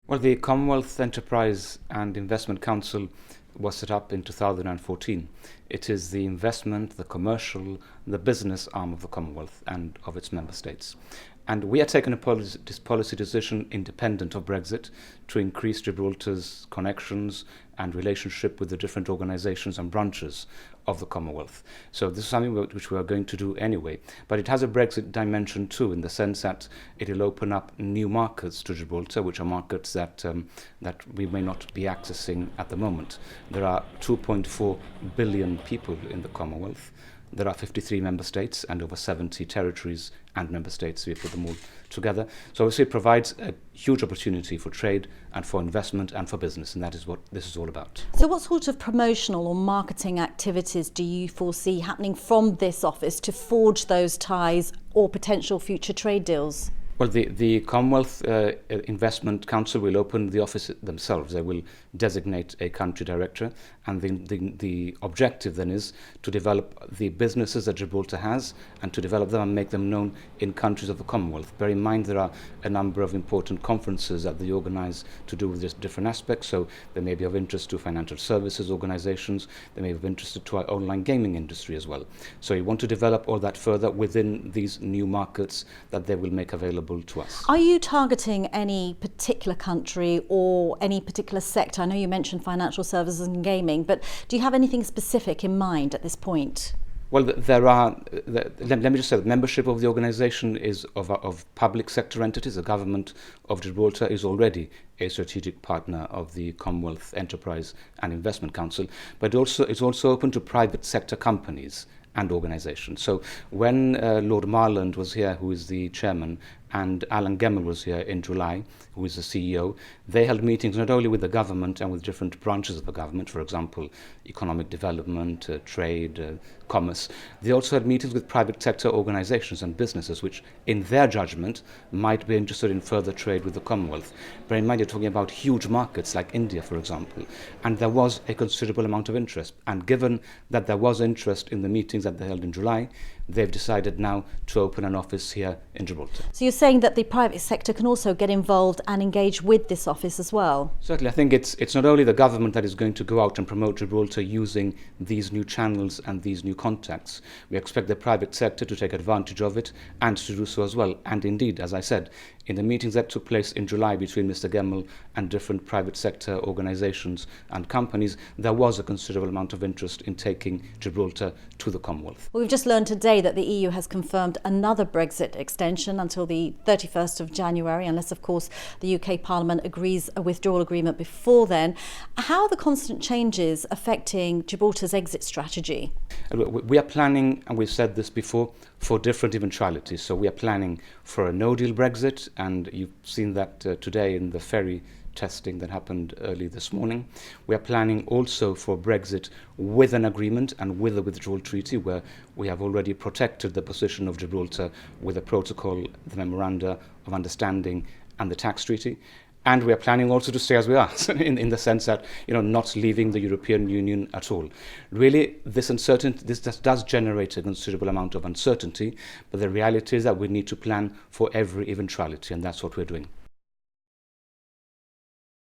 Well, the Commonwealth Enterprise and Investment Council was set up in 2014. It is the investment, the commercial, the business arm of the Commonwealth and of its member states. And we are taking this policy decision independent of Brexit to increase Gibraltar's connections and relationship with the different organisations and branches of the Commonwealth. So this is something which we are going to do anyway. But it has a Brexit dimension too, in the sense that it will open up new markets to Gibraltar, which are markets that we may not be accessing at the moment. There are 2.4 billion people in the Commonwealth. There are 53 member states and over 70 territories and member states. We put them all together. So obviously it provides a huge opportunity for trade and for investment and for business, and that is what this is all about. So what sort of promotional or marketing activities do you foresee happening from this office to forge those ties or potential future trade deals? Well, the Commonwealth Investment Council will open the office themselves. They will designate a country director, and the objective then is to develop the businesses that Gibraltar has and to develop them and make them known in countries of the Commonwealth. Bear in mind there are a number of important conferences that they organise to do with just different aspects, so they may be of interest to financial services organisations, they may be of interest to our online gaming industry as well. So we want to develop all that further within these new markets that they will make available to us. Are you targeting any particular country or any particular sector? I know you mentioned financial services and gaming, but do you have anything specific in mind at this point? Well, there are, let me just say, the membership of the organisation is of public sector entities. The government of Gibraltar is already a strategic partner of the Commonwealth Enterprise and Investment Council, but it's also open to private sector companies and organisations. So when Lord Marland was here, who is the chairman, and Alan Gemmell was here in July, who is the CEO, they held meetings not only with the government and with different branches of the government, for example, economic development, trade, commerce. They also had meetings with private sector organisations and businesses which, in their judgment, might be interested in further trade with the Commonwealth. Bear in mind, you're talking about huge markets like India, for example, and there was a considerable amount of interest. And given that there was interest in the meetings that they held in July, they've decided now to open an office here in Gibraltar. So you're saying that the private sector can also get involved and engage with this office as well? Certainly. I think it's not only the government that is going to go out and promote Gibraltar using these new channels and these new contacts. We expect the private sector to take advantage of it and to do so as well. And indeed, as I said, in the meetings that took place in July between Mr. Gemmell and different private sector organisations and companies, there was a considerable amount of interest in taking Gibraltar to the Commonwealth. Well, we've just learned today that the EU has confirmed another Brexit extension until the 31st of January, unless, of course, the UK Parliament agrees a withdrawal agreement before then. How are the constant changes affecting Gibraltar's exit strategy? We are planning, and we've said this before, for different eventualities. So we are planning for a no-deal Brexit, and you've seen that today in the ferry testing that happened early this morning. We are planning also for Brexit with an agreement and with a withdrawal treaty, where we have already protected the position of Gibraltar with a protocol, the memoranda of understanding and the tax treaty. And we are planning also to stay as we are, in the sense that, not leaving the European Union at all. Really, this uncertainty, this does generate a considerable amount of uncertainty, but the reality is that we need to plan for every eventuality, and that's what we're doing.